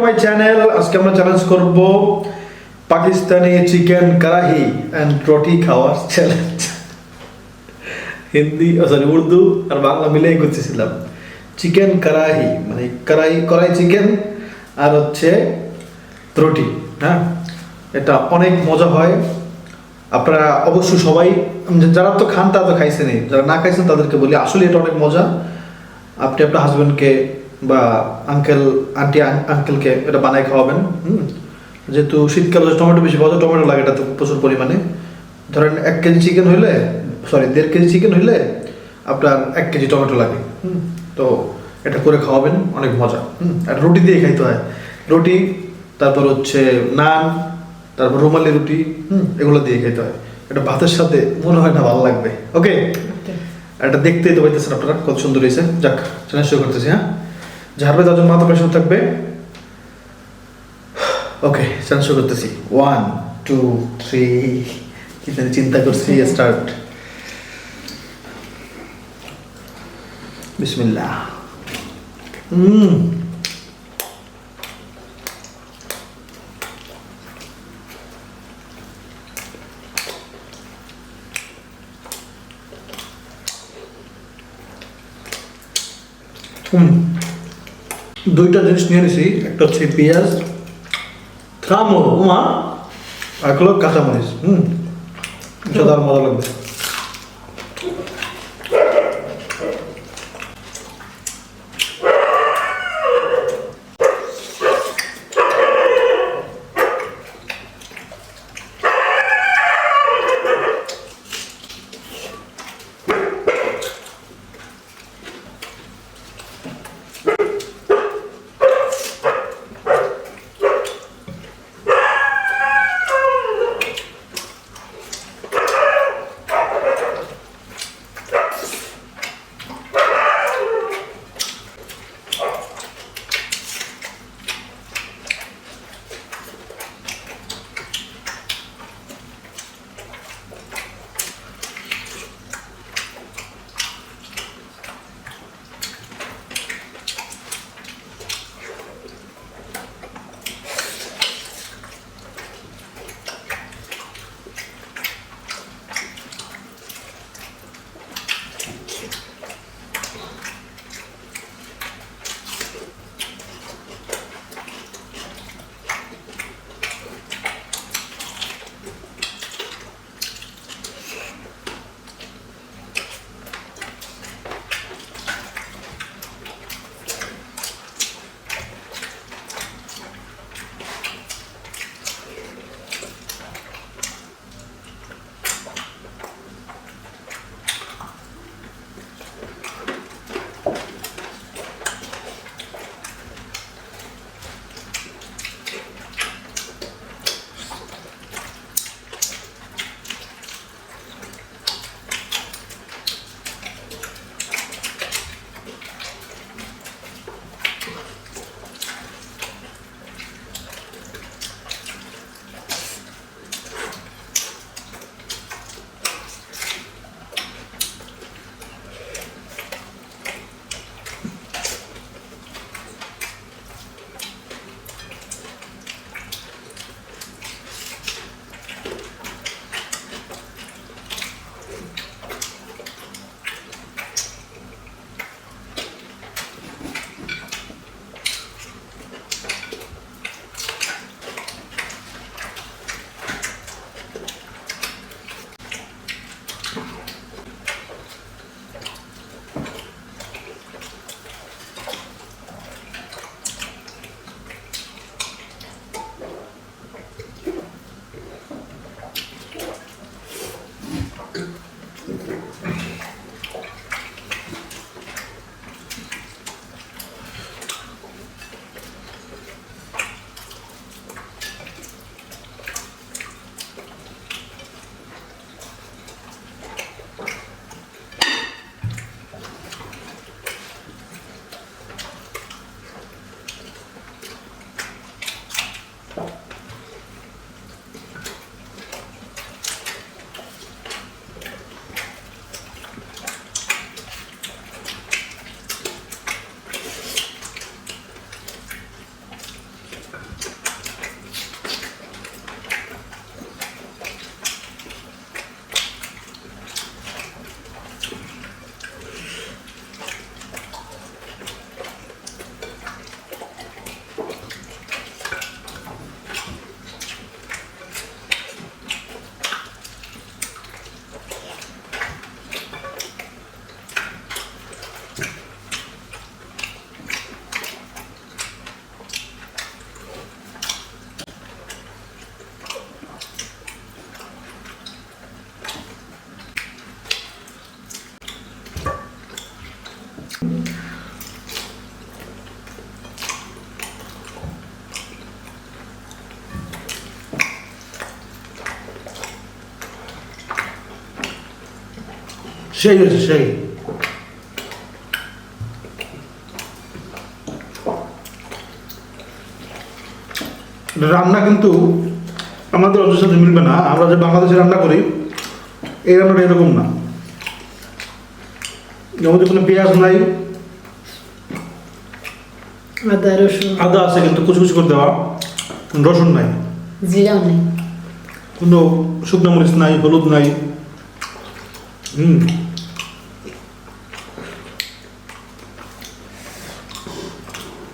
My channel. আজকে আমরা challenge করব পাকিস্তানি চিকেন কড়াহি অ্যান্ড রুটি খাওয়ার চ্যালেঞ্জ। হিন্দি সরি উর্দু আর বাংলা মিলেই করতেছিলাম। চিকেন কড়াহি মানে কড়াই চিকেন আর হচ্ছে রুটি। হ্যাঁ, এটা অনেক মজা হয়। আপনারা অবশ্যই সবাই যারা তো খান তারা তো খাইছেনই, যারা না খাইছেন তাদেরকে বলি আসলে এটা অনেক মজা। আপনি আপনার হাজবেন্ডকে বা আঙ্কেলকে এটা বানায় খাওয়াবেন। যেহেতু শীতকালে টমেটো বেশি পাওয়া যায়, টমেটো লাগে এটাতে প্রচুর পরিমাণে। ধরেন 1 কেজি চিকেন হইলে, সরি 1.5 কেজি চিকেন হইলে আপনার 1 কেজি টমেটো লাগে। তো এটা করে খাওয়াবেন, অনেক মজা। আর রুটি দিয়ে খাইতে হয়, রুটি, তারপর হচ্ছে নান, তারপর রুমালি রুটি, এগুলো দিয়ে খেতে হয়। এটা ভাতের সাথে মনে হয় না ভালো লাগবে। ওকে, এটা দেখতেই তো পাইতেছেন আপনারা কত সুন্দর হয়েছে। যাক, চ্যালেঞ্জ শুরু করতেছি। হ্যাঁ, ঝাড়বে তার জন্য মাথা প্রেশার থাকবে। ওকে, চ্যালেঞ্জ শুরু করতেছি। 1 2 3 কি জানি চিন্তা করছি। স্টার্ট। বিসমিল্লাহ। দুইটা জিনিস নিয়ে নিছি, একটা হচ্ছে পেঁয়াজ, থামো মা, আর হলো কাঁচামরিচ। এটা তার মজা লাগবে। সেই হয়েছে সেই। রান্না কিন্তু আমাদের অন্য সাথে মিলবে না। আমরা যে বাংলাদেশে রান্না করি এই রান্নাটা এরকম না। আমাদের কোনো পেঁয়াজ নাই, আদা রসুন, আদা আছে কিন্তু কুচি কুচি করে দেওয়া, রসুন নাই, জিরাও নেই। কোনো শুকনো মরিচ নাই, হলুদ নাই।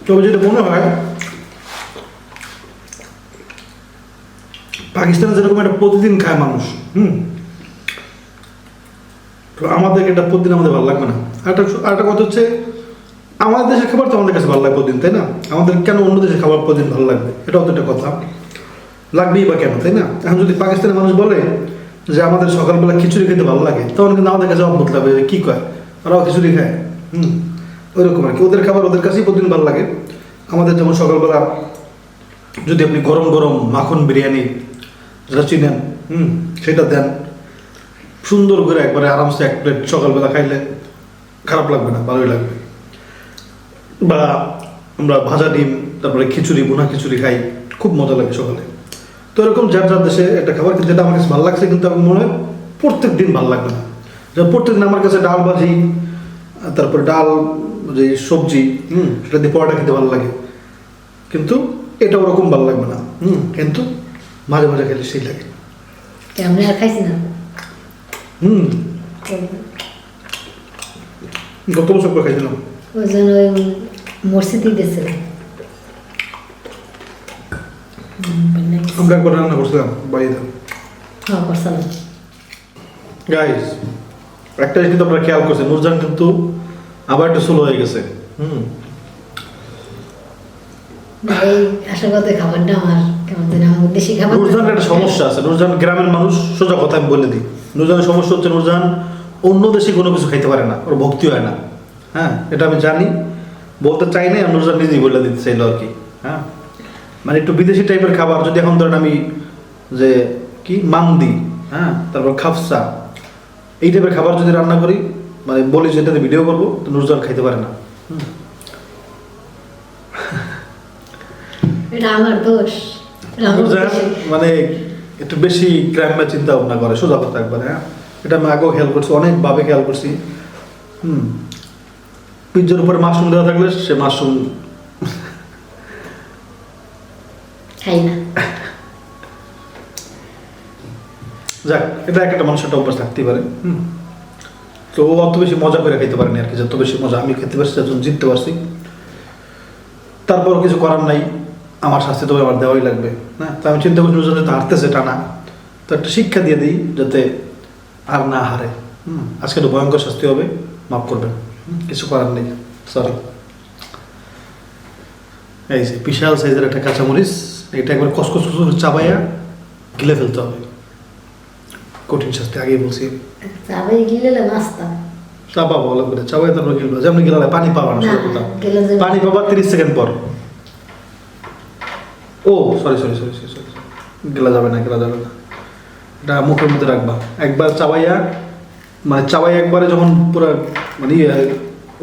তবে যেটা মনে হয় পাকিস্তানে যেরকম একটা প্রতিদিন খায় মানুষ, তো আমাদের এটা প্রতিদিন আমাদের ভালো লাগবে না। আরেকটা কথা হচ্ছে আমাদের দেশের খাবার তো আমাদের কাছে ভালো লাগবে প্রতিদিন, তাই না? আমাদের কেন অন্য দেশের খাবার প্রতিদিন ভালো লাগবে, এটাও তো একটা কথা। লাগবেই বা কেন, তাই না? এখন যদি পাকিস্তানের মানুষ বলে যে আমাদের সকালবেলা খিচুড়ি খেতে ভালো লাগে, তখন কিন্তু আমাদের কাছে অদ্ভুত লাগবে যে কী কয়, ওরাও খিচুড়ি খায়। ওইরকম আর কি, ওদের খাবার ওদের কাছেই প্রতিদিন ভালো লাগে। আমাদের যেমন সকালবেলা যদি আপনি গরম গরম মাখন বিরিয়ানি যেটা চিনেন, সেটা দেন সুন্দর করে একবারে আরামসে এক প্লেট সকালবেলা খাইলে খারাপ লাগবে না, ভালোই লাগবে। বা আমরা ভাজা ডিম, তারপরে খিচুড়ি, বোনা খিচুড়ি খাই, খুব মজা লাগে সকালে। তো এরকম যার যার দেশে একটা খাবার, কিন্তু যেটা আমার কাছে ভালো লাগছে কিন্তু আমার মনে হয় প্রত্যেক দিন ভালো লাগবে না। যেমন প্রত্যেকদিন আমার কাছে ডাল ভাজি, তারপরে ডাল যে সবজি, সেটা দিয়ে পরোটা খেতে ভালো লাগে, কিন্তু এটা ওরকম ভালো লাগবে না। কিন্তু মাঝে মাঝে খেলে সেই লাগে। কেমন আর খাইছি না। গত বছর করে খাইছিলাম। ওই জন্য ওই মসজিদই দিয়েছিল। আমরা একবার রান্না করছিলাম বাড়িতে। হ্যাঁ করছিলাম। গাইস, একটা জিনিস কিন্তু আপনারা খেয়াল করছেন, নুরজান কিন্তু আবার একটু স্লো হয়ে গেছে। এই আসল কথা খাবারটা আমার কেমন জানি, আমার দেশি খাবার। নুরজানের একটা সমস্যা আছে। নুরজান গ্রামের মানুষ, সোজা কথা আমি বলে দিই। নুরজানের সমস্যা হচ্ছে নুরজান অন্য দেশে কোনো কিছু খাইতে পারে না, ওর ভক্তি হয় না। হ্যাঁ, এটা আমি জানি, বলতে চাই না, আর নুরজান নিজেই বলে দিতে চাইলো আর কি। হ্যাঁ, মানে একটু বিদেশি টাইপের খাবার যদি এখন ধরেন আমি যে কি মান্দি, হ্যাঁ, তারপর খাফসা, এই টাইপের খাবার যদি রান্না করি, মানে বলি যেটাতে ভিডিও করবো, তো নুরজান খাইতে পারে না। এটা আমার দোষ। নুরজান মানে একটু বেশি গ্রাম্য চিন্তা ভাবনা করে, সোজা কথা একবার। হ্যাঁ, এটা আমি আগেও খেয়াল করছি, অনেকভাবে খেয়াল করছি। পিজ্জার উপরে মাশরুম দেওয়া থাকলে সে মাশরুম খাই না। যাক, এটা একটা মানুষের একটা অভ্যাস থাকতেই পারে। তো ও অত বেশি মজা করে খাইতে পারেনি আর কি, যত বেশি মজা আমি খেতে পারছি, যখন জিততে পারছি। তারপরও কিছু করার নাই, আমার শাস্তি তো আমার দেওয়াই লাগবে। হ্যাঁ, তো আমি চিন্তা করছি যাতে হারতেছে টানা, তো একটা শিক্ষা দিয়ে দিই যাতে আর না হারে। আজকে তো ভয়ঙ্কর শাস্তি হবে, মাফ করবেন, কিছু করার নেই, সরি। এই যে বিশাল সাইজের একটা কাঁচামরিচ, এটা একবার কসকস করে চাবাইয়া গিলে ফেলতে হবে। কঠিন শাস্তি, আগেই বলছি। চাবাই গিলে নাস্তা চাপা বলা করে চাবাই, তারপর গিলবা, যেমন গিলালে পানি পাবা না, পানি পাবা 30 সেকেন্ড পর। ও sorry sorry sorry sorry sorry, গেলা যাবে না, গেলা যাবে না, এটা মুখের মধ্যে রাখবা। একবার চাবাইয়া, মানে চাবাই একবারে যখন পুরো মানে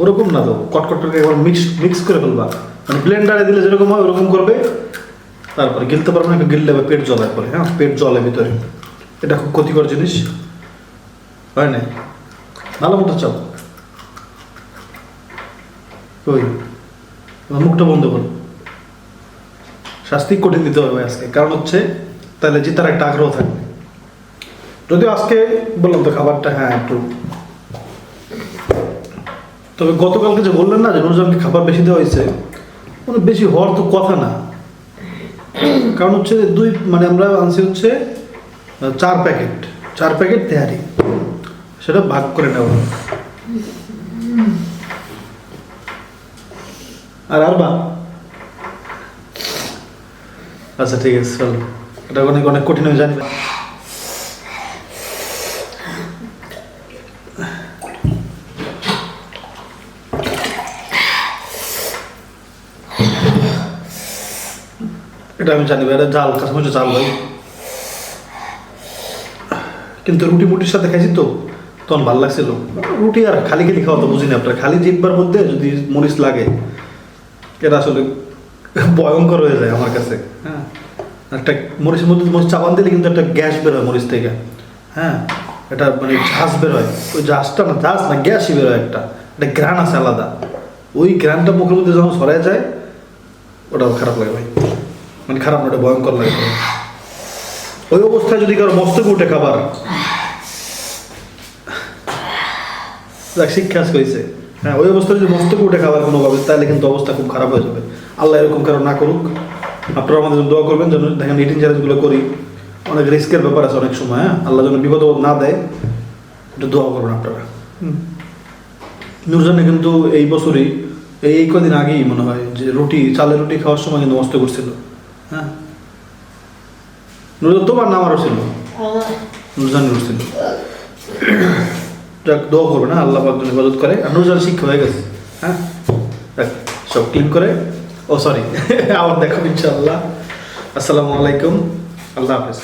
ওরকম না, তো কটকট করে একবার মিক্স করে ফেলবা, মানে ব্লেন্ডারে দিলে যেরকম হয় ওরকম করবে। তারপরে গিলতে পারবে না, গিললে পেট জ্বলায় পরে। হ্যাঁ, পেট জ্বলে ভিতরে, এটা খুব ক্ষতিকর জিনিস, হয় না? ভালো মতো চাও, ওই মুখটা বন্ধ করো। শাস্তি কঠিন দিতে হবে আজকে, কারণ হচ্ছে তাহলে জিতার একটা আগ্রহ থাকবে। যদিও আজকে বললাম তো খাবারটা, হ্যাঁ একটু, তবে গতকালকে যে বললেন না যে নুরজানকে খাবার বেশি দেওয়া হয়েছে, মানে বেশি হওয়ার তো কথা না। কারণ হচ্ছে মানে আমরা আনছি হচ্ছে 4 প্যাকেট তেহারি, সেটা ভাগ করে নেওয়া। আর আচ্ছা ঠিক আছে, চলো, এটা অনেক অনেক কঠিন হয়ে জানি। এটা আমি জানি, এটা জাল, কাঁচামরিচের জাল ভাই। কিন্তু রুটি মুটির সাথে খাইছি তো, তখন ভালো লাগছিল। রুটি আর খালি খালি খাওয়া তো বুঝিনি আপনার, খালি জিব্বার মধ্যে যদি মরিচ লাগে এটা আসলে ভয়ঙ্কর হয়ে যায় আমার কাছে। হ্যাঁ, একটা মরিচের মধ্যে মরিচ চাপান দিলে কিন্তু একটা গ্যাস বের হয় মরিচ থেকে। হ্যাঁ, এটা মানে ঝাঁস বের হয়, ওই ঝাঁসটা না, ঝাঁস না, গ্যাসই বের হয়, একটা ঘ্রাণ আছে আলাদা। ওই ঘ্রাণটা মুখের মধ্যে যখন সরাই যায় ওটাও খারাপ লাগে ভাই, মানে খারাপ না, ওটা ভয়ঙ্কর লাগে। ওই অবস্থায় যদি কারো মস্তকে উঠে খাবার, যাক শিক্ষা আজকে হয়েছে। হ্যাঁ, ওই অবস্থায় যদি মস্তকে উঠে খাবার কোনোভাবে, তাহলে কিন্তু অবস্থা খুব খারাপ হয়ে যাবে। আল্লাহ এরকম কারো না করুক। আপনারা আমাদের জন্য দোয়া করবেন যেন, দেখেন ইটিং চ্যালেঞ্জগুলো করি, অনেক রিস্কের ব্যাপার আছে অনেক সময়। হ্যাঁ, আল্লাহ যেন বিপদ না দেয়, একটু দোয়া করবেন আপনারা। নুরজানে কিন্তু এই বছরই, এই কদিন আগেই মনে হয় যে রুটি, চালের রুটি খাওয়ার সময় কিন্তু মস্ত করছিল। হ্যাঁ, নুরজান তোমার নাম আরও ছিল, নুরজান ছিল। যাক, দোয়া করবে না, আল্লাহ পাক যেন ইবাদত করে। আর নুরজান শিক্ষা হয়ে গেছে। হ্যাঁ, যাক, সব ক্লিন করে। ও সরি, আবার দেখো ইনশাআল্লাহ। আসসালামু আলাইকুম, আল্লাহ হাফেজ।